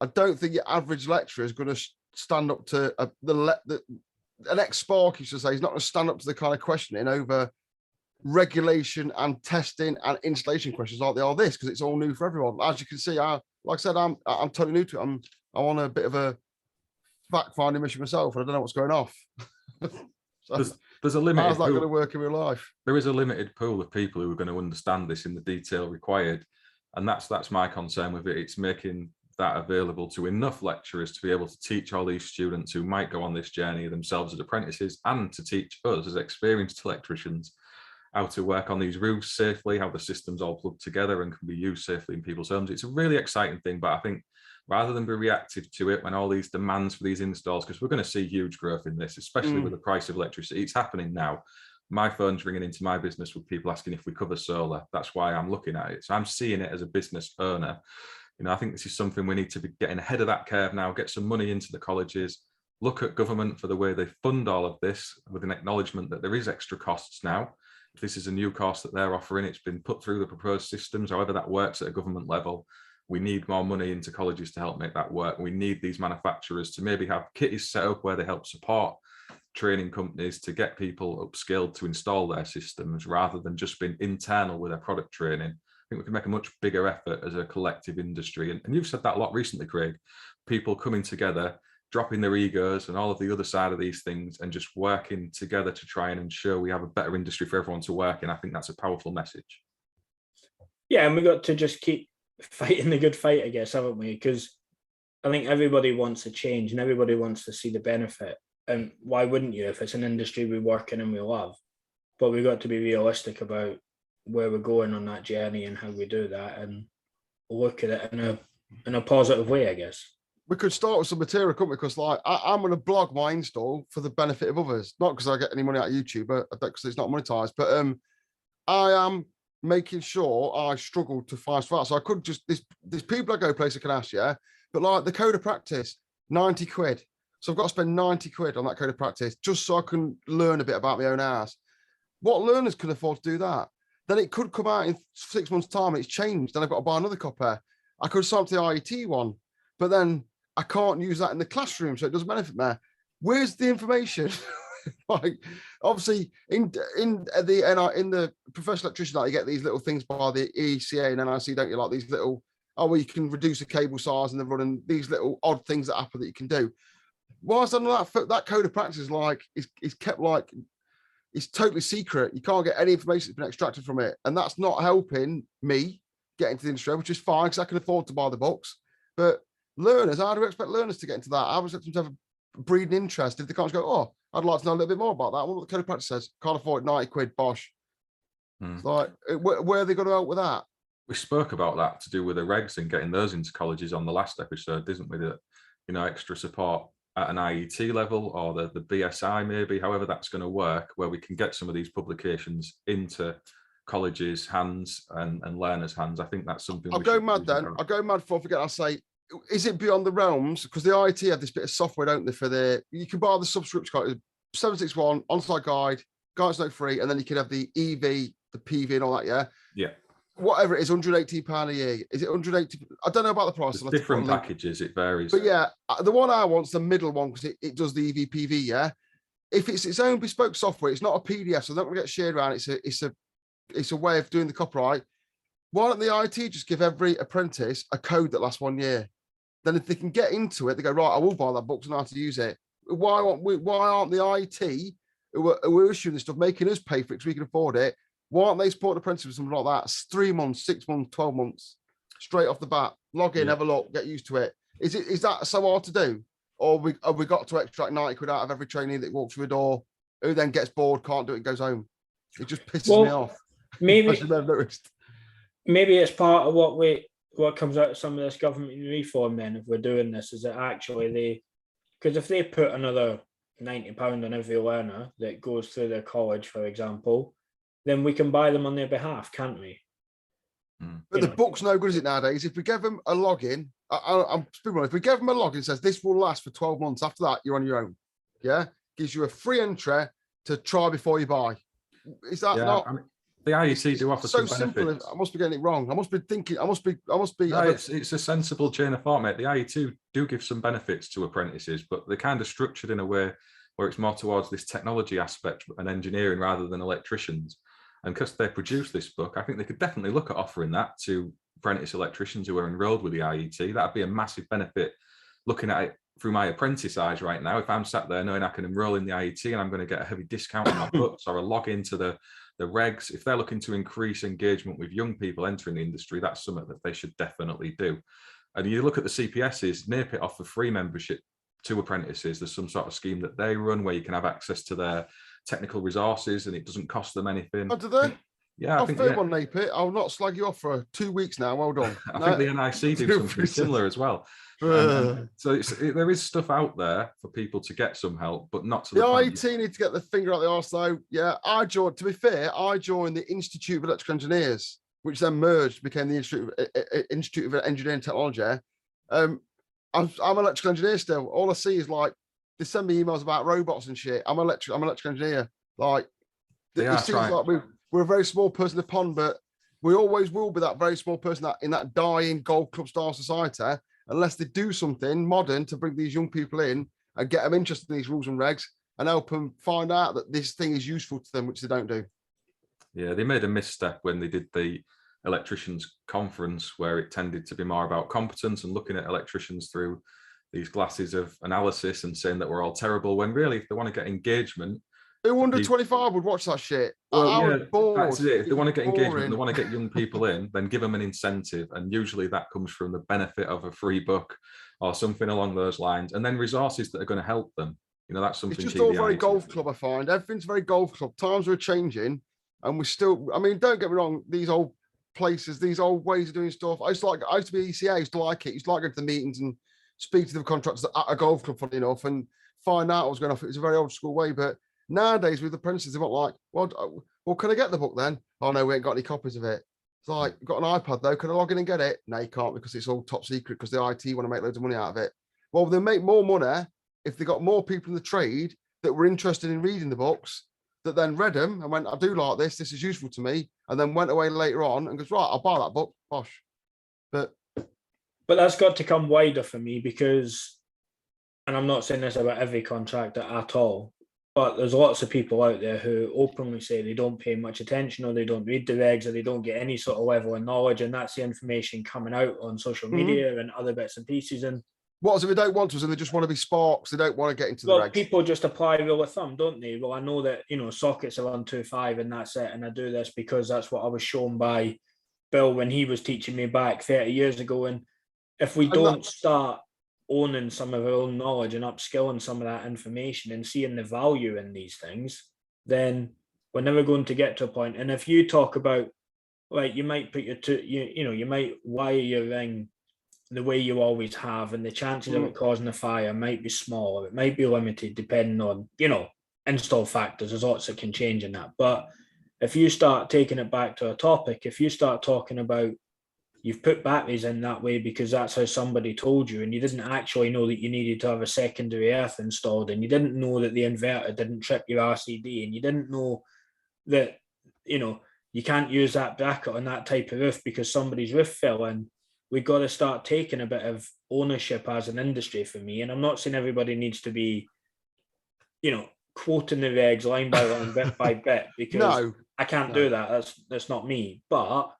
I don't think your average lecturer is going to stand up to an ex-spark, you should say. He's not going to stand up to the kind of questioning over regulation and testing and installation questions like they are this, because it's all new for everyone. As you can see, like I said, I'm totally new to it. I'm on a bit of a fact-finding mission myself, and I don't know what's going off. So there's a limit. How's that going to work in real life? There is a limited pool of people who are going to understand this in the detail required, and that's my concern with it. It's making that available to enough lecturers to be able to teach all these students who might go on this journey themselves as apprentices, and to teach us as experienced electricians how to work on these roofs safely, how the systems all plug together and can be used safely in people's homes. It's a really exciting thing, but I think rather than be reactive to it when all these demands for these installs, because we're going to see huge growth in this, especially with the price of electricity. It's happening now. My phone's ringing into my business with people asking if we cover solar. That's why I'm looking at it. So I'm seeing it as a business owner. I think this is something we need to be getting ahead of that curve now, get some money into the colleges, look at government for the way they fund all of this with an acknowledgement that there is extra costs now. If this is a new cost that they're offering, it's been put through the proposed systems, however that works at a government level. We need more money into colleges to help make that work. We need these manufacturers to maybe have kitties set up where they help support training companies to get people upskilled to install their systems rather than just being internal with their product training. I think we can make a much bigger effort as a collective industry. And you've said that a lot recently, Craig, people coming together, dropping their egos and all of the other side of these things and just working together to try and ensure we have a better industry for everyone to work in. I think that's a powerful message. Yeah, and we got to just keep fighting the good fight, I guess, haven't we? Because I think everybody wants a change and everybody wants to see the benefit. And why wouldn't you if it's an industry we work in and we love? But we've got to be realistic about where we're going on that journey and how we do that, and look at it in a in a positive way, I guess. We could start with some material, couldn't we? Because like I'm going to blog my install for the benefit of others, not because I get any money out of YouTube, but because it's not monetized. But I am making sure I struggle to find stuff out. So I could just there's people I go places I can ask, yeah. But like the code of practice, 90 quid. So I've got to spend 90 quid on that code of practice just so I can learn a bit about my own house. What learners can afford to do that? Then it could come out in 6 months' time and it's changed. Then I've got to buy another copy. I could sign up to the IET one, but then I can't use that in the classroom, so it doesn't benefit me. Where's the information? Like, obviously, in the professional electrician, like, you get these little things by the ECA and NIC, don't you? Like these little, well, you can reduce a cable size and they're running these little odd things that happen that you can do. Whilst on that code of practice is kept like, it's totally secret. You can't get any information that's been extracted from it, and that's not helping me get into the industry, which is fine because I can afford to buy the books, but learners, how do we expect learners to get into that? I would expect them to have a breeding interest if they can't just go, oh, I'd like to know a little bit more about that. What the code of practice says, can't afford it, 90 quid, bosh. It's like, where are they going to help with that? We spoke about that to do with the regs and getting those into colleges on the last episode, didn't we? That, extra support at an IET level or the BSI maybe, however that's going to work, where we can get some of these publications into colleges' hands and learners' hands. I think that's something. I'll go mad then. I'll go mad before I forget. I'll say, is it beyond the realms? Because the IET have this bit of software, don't they? You can buy the subscription card, 761 on-site guidance note free, and then you can have the EV, the PV, and all that. Yeah. Yeah. Whatever it is, £180 a year. Is it 180? I don't know about the price. There's different packages, it varies. But yeah, the one I want's the middle one because it does the EV PV. Yeah. If it's its own bespoke software, it's not a PDF, so they're not going to get shared around. It's a way of doing the copyright. Why don't the IET just give every apprentice a code that lasts 1 year? Then if they can get into it, they go, right, I will buy that book to know how to use it. Why aren't the IET who are issuing this stuff making us pay for it because we can afford it? Why aren't they supporting apprentices with something like that? It's 3 months, 6 months, 12 months, straight off the bat. Log in, have a look, get used to it. Is that so hard to do? Or have we got to extract 90 quid out of every trainee that walks through a door, who then gets bored, can't do it, and goes home? It just pisses me off. Maybe it's part of what comes out of some of this government reform then, if we're doing this, is that actually because if they put another £90 on every learner that goes through their college, for example, then we can buy them on their behalf, can't we? But the book's no good, is it, nowadays? If we give them a login, I'm speaking on, if we give them a login that says this will last for 12 months, after that, you're on your own. Yeah? Gives you a free entry to try before you buy. Is that not? I mean, the IET do offer some benefits. Simple. I must be getting it wrong. I must be thinking. I must be. No, it's a sensible chain of thought, mate. The IET do give some benefits to apprentices, but they're kind of structured in a way where it's more towards this technology aspect and engineering rather than electricians. And because they produce this book, I think they could definitely look at offering that to apprentice electricians who are enrolled with the IET. That'd be a massive benefit. Looking at it through my apprentice eyes right now, if I'm sat there knowing I can enroll in the IET and I'm going to get a heavy discount on my books or a login to the regs, if they're looking to increase engagement with young people entering the industry, that's something that they should definitely do. And you look at the CPSs, NAPIT offer free membership to apprentices. There's some sort of scheme that they run where you can have access to their technical resources and it doesn't cost them anything. Oh, do they? Yeah, I'll fair one, NAPIT. I'll not slag you off for 2 weeks now. Well done. I think the NIC do something similar as well. So there is stuff out there for people to get some help, but not to the IET need to get the finger out the arse though. Yeah, to be fair, I joined the Institute of Electrical Engineers, which then merged, became the Institute of Engineering and Technology. I'm an electrical engineer still. All I see is like they send me emails about robots and shit. I'm an electrical engineer. Like it seems like we're a very small person in the pond, but we always will be that very small person in that dying golf club style society, unless they do something modern to bring these young people in and get them interested in these rules and regs and help them find out that this thing is useful to them, which they don't do. Yeah, they made a misstep when they did the electricians conference, where it tended to be more about competence and looking at electricians through these glasses of analysis and saying that we're all terrible, when really, if they want to get engagement, who under 25 would watch that shit? Well, that's it. If they want to get engagement and they want to get young people in, then give them an incentive. And usually that comes from the benefit of a free book or something along those lines. And then resources that are going to help them. That's something. It's just all very golf club, I find. Everything's very golf club. Times are changing. And we still, I mean, don't get me wrong, these old places, these old ways of doing stuff. I used to be ECA, I used to like it. I used to like going to the meetings and speak to the contractors at a golf club, funny enough, and find out what was going on. It was a very old school way. But nowadays with apprentices, they want like, well, can I get the book then? Oh no, we ain't got any copies of it. It's like, got an iPad though, can I log in and get it? No, you can't, because it's all top secret, because the IT want to make loads of money out of it. Well, they make more money if they got more people in the trade that were interested in reading the books, that then read them and went, I do like this is useful to me, and then went away later on and goes, right, I'll buy that book, bosh. But that's got to come wider for me, because, and I'm not saying this about every contractor at all, but there's lots of people out there who openly say they don't pay much attention, or they don't read the regs, or they don't get any sort of level of knowledge, and that's the information coming out on social media and other bits and pieces. And what is it, they don't want us and they just want to be sparks, they don't want to get into the regs. People just apply rule of thumb, don't they? Well, I know that, sockets are 125 and that's it, and I do this because that's what I was shown by Bill when he was teaching me back 30 years ago. And if we don't start owning some of our own knowledge and upskilling some of that information and seeing the value in these things, then we're never going to get to a point. And if you talk about, like, you might put you might wire your ring the way you always have, and the chances of it causing a fire might be small, or it might be limited depending on, install factors. There's lots that can change in that. But if you start taking it back to a topic, if you start talking about you've put batteries in that way because that's how somebody told you, and you didn't actually know that you needed to have a secondary earth installed, and you didn't know that the inverter didn't trip your RCD, and you didn't know that, you can't use that bracket on that type of roof because somebody's roof fell in. We've got to start taking a bit of ownership as an industry, for me. And I'm not saying everybody needs to be, quoting the regs line by line, bit by bit, because I can't do that. That's not me. But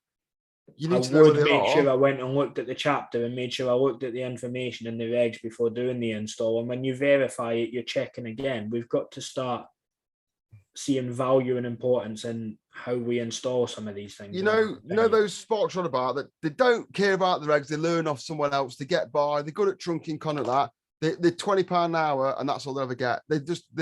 you need I would make sure I went and looked at the chapter and made sure I looked at the information in the regs before doing the install. And when you verify it, you're checking again. We've got to start seeing value and importance in how we install some of these things. Those sparks on about that, they don't care about the regs, they learn off someone else, they get by, they're good at trunking con of that. They're £20 an hour and that's all they ever get. They're just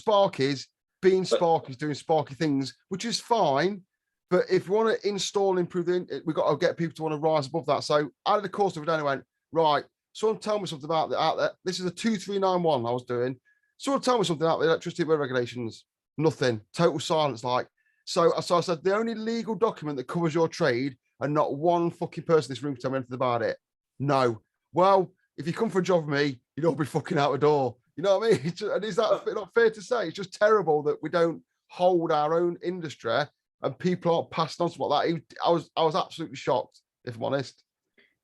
sparkies being sparkies, doing sparky things, which is fine. But if we want to install and improve we've got to get people to want to rise above that. So out of the course of it, I went, right, someone tell me something about that. This is a 2391 I was doing. Someone tell me something about the electricity regulations. Nothing. Total silence. So I said, the only legal document that covers your trade, and not one fucking person in this room can tell me anything about it. No. Well, if you come for a job with me, you'd all be fucking out the door. You know what I mean? And is that not fair to say? It's just terrible that we don't hold our own industry and people aren't passed on something like that. I was absolutely shocked, if I'm honest.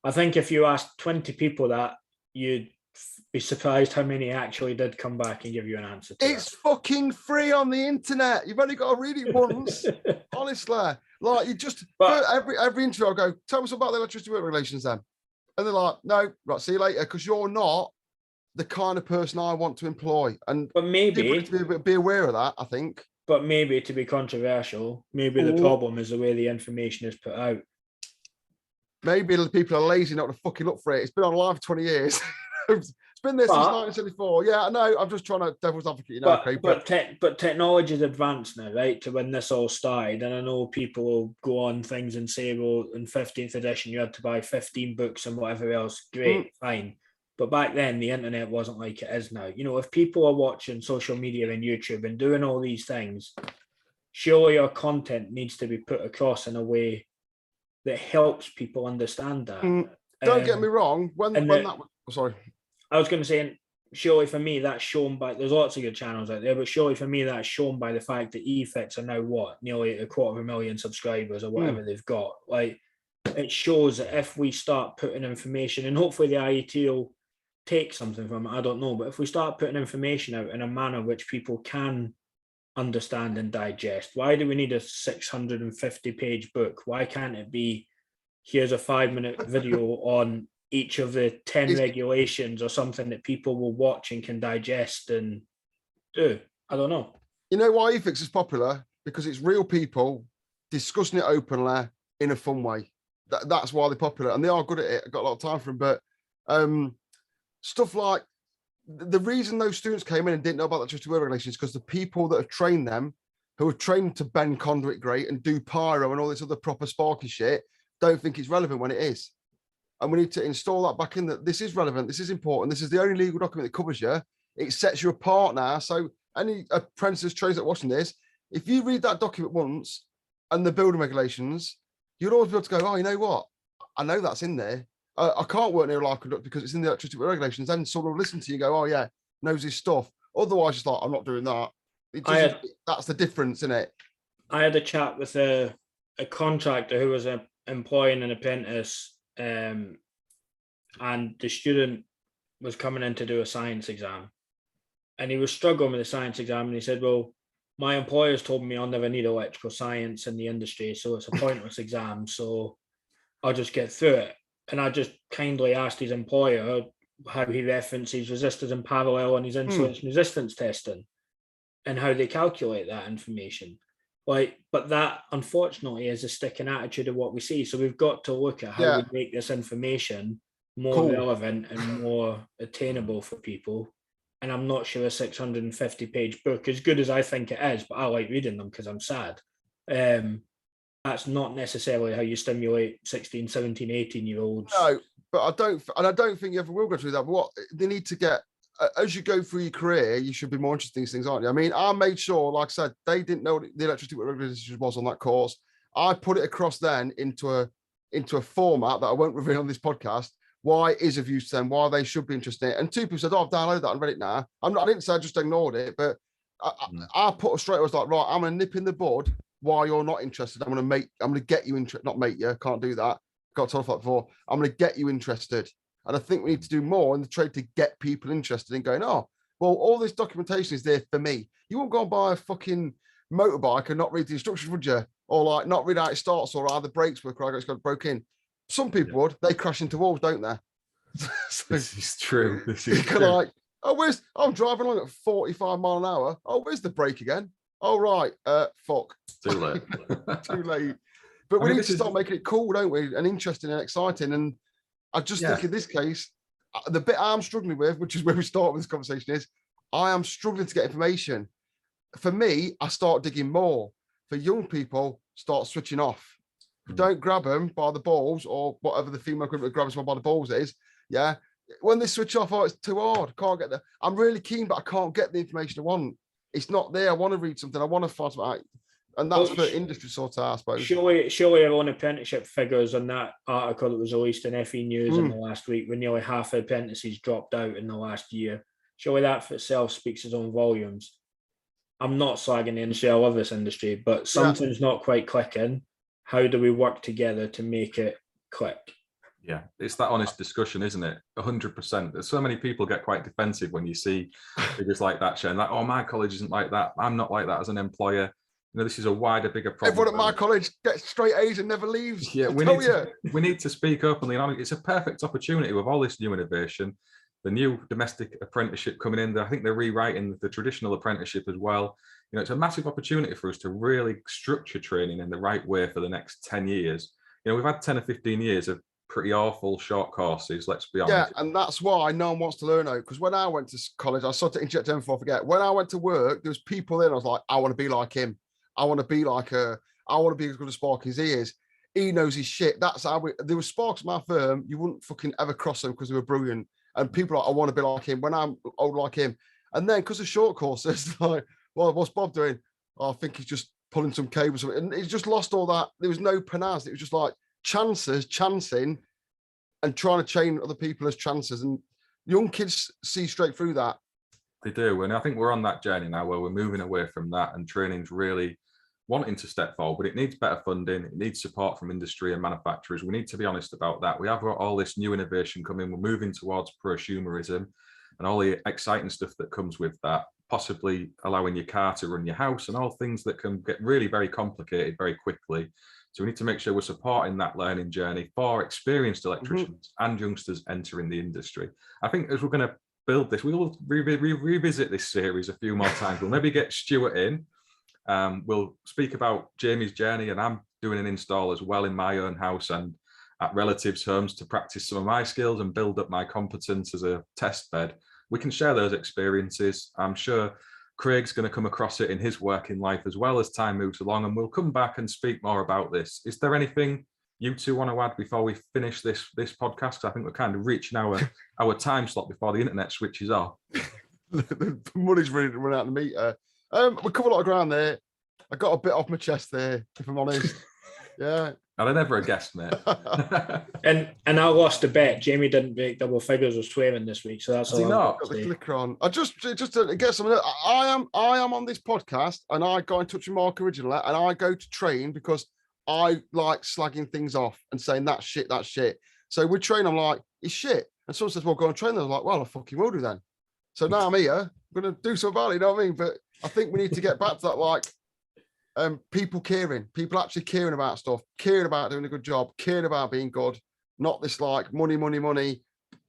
I think if you asked 20 people that, you'd be surprised how many actually did come back and give you an answer to it's fucking free on the internet. You've only got to read it once. Honestly, like, you just every interview I'll go, tell us about the electricity regulations then, and they're like, no, right, see you later, because you're not the kind of person I want to employ. But maybe to be aware of that, I think. But maybe, to be controversial, maybe the problem is the way the information is put out. Maybe the people are lazy not to fucking look for it. It's been online for 20 years. It's been there since 1974. Yeah, I know. I'm just trying to devil's advocate, But technology is advanced now, right? To when this all started, and I know people will go on things and say, well, in 15th edition, you had to buy 15 books and whatever else. Great, fine. But back then, the internet wasn't like it is now. If people are watching social media and YouTube and doing all these things, surely your content needs to be put across in a way that helps people understand that. Don't get me wrong. Sorry. I was going to say, surely for me, that's shown by, there's lots of good channels out there, but surely for me, that's shown by the fact that eFix are now nearly 250,000 subscribers or whatever they've got. Like, it shows that if we start putting information, and hopefully the IET will take something from it, I don't know, but if we start putting information out in a manner which people can understand and digest, why do we need a 650-page book? Why can't it be, here's a 5-minute video on each of the 10 regulations or something that people will watch and can digest and do? I don't know. You know why eFix is popular? Because it's real people discussing it openly in a fun way. That's why they're popular, and they are good at it. I've got a lot of time for them, but stuff like the reason those students came in and didn't know about the electricity regulations is because the people that have trained them who are trained to bend conduit grate and do pyro and all this other proper sparky shit don't think it's relevant when it is. And we need to install that back in, that this is relevant, this is important, this is the only legal document that covers you. It sets you apart now. So any apprentices, trades that are watching this, if you read that document once and the building regulations, you'll always be able to go, oh, you know what? I know that's in there. I can't work near a live conductor because it's in the electricity regulations. Then someone will listen to you and go, oh yeah, knows his stuff. Otherwise, it's like, I'm not doing that. That's the difference, isn't it? I had a chat with a contractor who was employing an apprentice, and the student was coming in to do a science exam, and he was struggling with the science exam, and he said, well, my employers told me I'll never need electrical science in the industry, so it's a pointless exam, so I'll just get through it. And I just kindly asked his employer how he references resistors in parallel and his insulation resistance testing and how they calculate that information. But that, unfortunately, is a sticking attitude of what we see. So we've got to look at how we make this information more relevant and more attainable for people. And I'm not sure a 650-page book, as good as I think it is, but I like reading them because I'm sad. That's not necessarily how you stimulate 16, 17, 18-year-olds. No, but I don't think you ever will go through that. But what they need to get, as you go through your career, you should be more interested in these things, aren't you? I mean, I made sure, like I said, they didn't know what the electricity regulations was on that course. I put it across then into a format that I won't reveal on this podcast. Why is of use to them? Why they should be interested in it? And two people said, "Oh, I've downloaded that and read it now." I didn't say I just ignored it, but I put it straight. I was like, right, I'm gonna nip in the bud. Why you're not interested? I'm gonna get you interested. Not make you. Can't do that. Got told that before. I'm gonna get you interested. And I think we need to do more in the trade to get people interested in going, oh, well, all this documentation is there for me. You won't go and buy a fucking motorbike and not read the instructions, would you? Or like not read how it starts or how the brakes work or how it's got broke in. Some people would. They crash into walls, don't they? So this is true. This is true. Like, oh, I'm driving along at 45 miles an hour. Oh, where's the brake again? Oh, right. Fuck. Too late. Too late. But we need to start making it cool, don't we? And interesting and exciting. And I just think in this case, the bit I'm struggling with, which is where we start with this conversation, is I am struggling to get information. For me, I start digging more. For young people, start switching off. Don't grab them by the balls or whatever the female equivalent of grabbing someone by the balls is. Yeah. When they switch off, oh, it's too hard. Can't get there. I'm really keen, but I can't get the information I want. It's not there. I want to read something. I want to find something out. And that's for industry sort of, I suppose. Surely our own apprenticeship figures on that article that was released in FE News in the last week, where nearly half the apprentices dropped out in the last year. Surely that for itself speaks its own volumes. I'm not slagging the industry. I love this industry, but something's not quite clicking. How do we work together to make it click? Yeah, it's that honest discussion, isn't it? 100%. There's so many people get quite defensive when you see figures like that, Shane. Like, oh, my college isn't like that. I'm not like that as an employer. You know, this is a wider, bigger problem. Everyone at my college gets straight A's and never leaves. Yeah, we need to speak openly. It's a perfect opportunity with all this new innovation, the new domestic apprenticeship coming in. I think they're rewriting the traditional apprenticeship as well. You know, it's a massive opportunity for us to really structure training in the right way for the next 10 years. You know, we've had 10 or 15 years of pretty awful short courses, let's be honest. Yeah, and that's why no one wants to learn out. Because when I went to college, I started to inject them before I forget. When I went to work, there was people in, I was like, I want to be like him. I want to be like her. I want to be as good as Spark as he is. He knows his shit. That's how there were Sparks at my firm. You wouldn't fucking ever cross them because they were brilliant. And people are like, I want to be like him when I'm old like him. And then because of short courses, like, well, what's Bob doing? Oh, I think he's just pulling some cables. And he's just lost all that. There was no panache. It was just like chancing and trying to chain other people as chances. And young kids see straight through that. They do. And I think we're on that journey now where we're moving away from that, and training's really wanting to step forward, but it needs better funding. It needs support from industry and manufacturers. We need to be honest about that. We have got all this new innovation coming. We're moving towards prosumerism and all the exciting stuff that comes with that, possibly allowing your car to run your house and all things that can get really very complicated very quickly. So we need to make sure we're supporting that learning journey for experienced electricians and youngsters entering the industry. I think as we're going to build this, we will revisit this series a few more times. We'll maybe get Stuart in. We'll speak about Jamie's journey, and I'm doing an install as well in my own house and at relatives' homes to practice some of my skills and build up my competence as a test bed. We can share those experiences. I'm sure Craig's going to come across it in his working life as well as time moves along, and we'll come back and speak more about this. Is there anything you two want to add before we finish this podcast? 'Cause I think we're kind of reaching our time slot before the internet switches off. The money's run out of the meter. We covered a lot of ground there. I got a bit off my chest there, if I'm honest. Yeah. And I never guessed, mate. And I lost a bet. Jamie didn't break double figures of swearing this week, so that's Has he all. not? Got the clicker on. I just to get some. I am on this podcast, and I got in touch with Mark originally, and I go to train because I like slagging things off and saying that's shit, that's shit. So we train. I'm like, it's shit, and someone says, "Well, go and train." I was like, "Well, I fucking will do then." So now I'm here. I'm gonna do something about it. You know what I mean? But I think we need to get back to that, like, people caring, people actually caring about stuff, caring about doing a good job, caring about being good, not this like money,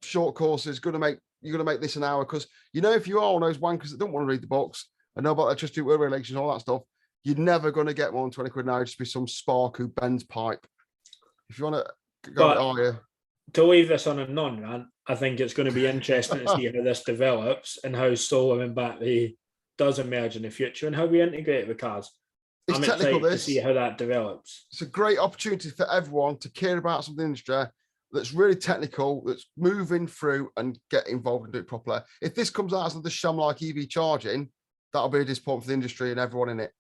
short courses. You're gonna make this an hour because if you are one of those wankers that don't want to read the books and know about electricity, world relations, all that stuff, you're never gonna get more than 20 quid an hour. Just be some spark who bends pipe. If you want to go, to leave this on a non-rant, I think it's going to be interesting to see how this develops and how solar and battery does emerge in the future and how we integrate it with cars. It's I'm technical, excited to see how that develops. It's a great opportunity for everyone to care about something in the industry that's really technical, that's moving through and get involved and do it properly. If this comes out as the sham like EV charging, that'll be a disappointment for the industry and everyone in it.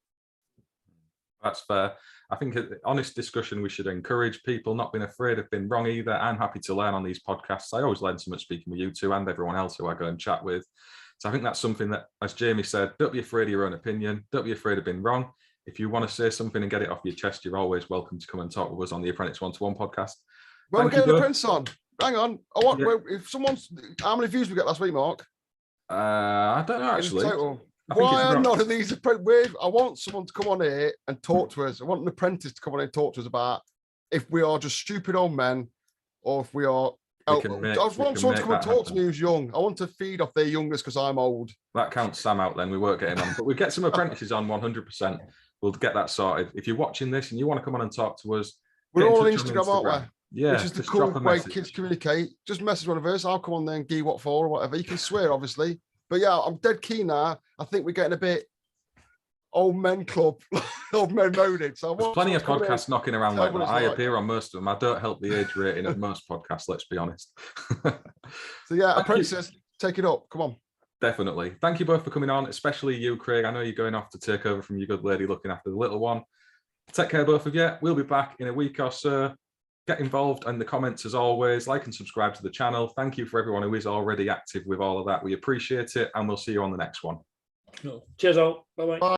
That's fair. I think an honest discussion, we should encourage people not being afraid of being wrong either. I'm happy to learn on these podcasts. I always learn so much speaking with you two and everyone else who I go and chat with. So I think that's something that, as Jamie said, don't be afraid of your own opinion. Don't be afraid of being wrong. If you want to say something and get it off your chest, you're always welcome to come and talk with us on the Apprentice One-to-One podcast. Well, we're getting the Prince on. Hang on. If someone's, how many views we got last week, Mark? I don't know, actually. In total. Why are none of these apprentices? I want someone to come on here and talk to us. I want an apprentice to come on here and talk to us about if we are just stupid old men or if we are. I want someone to come and talk to me who's young. I want to feed off their youngest because I'm old. That counts Sam out then. We won't get him on. But we get some apprentices on 100%. We'll get that sorted. If you're watching this and you want to come on and talk to us, we're all on Instagram, aren't we? Yeah. Which is the cool way kids communicate. Just message one of us. I'll come on there and gee what for or whatever. You can swear, obviously. But yeah, I'm dead keen now. I think we're getting a bit old men club, old men moaning. So there's plenty of podcasts knocking around like that. I appear on most of them. I don't help the age rating of most podcasts, let's be honest. So yeah, apprentices, take it up. Come on. Definitely. Thank you both for coming on, especially you, Craig. I know you're going off to take over from your good lady looking after the little one. Take care, both of you. We'll be back in a week or so. Get involved in the comments as always. Like and subscribe to the channel. Thank you for everyone who is already active with all of that. We appreciate it, and we'll see you on the next one. Cheers all. Bye-bye.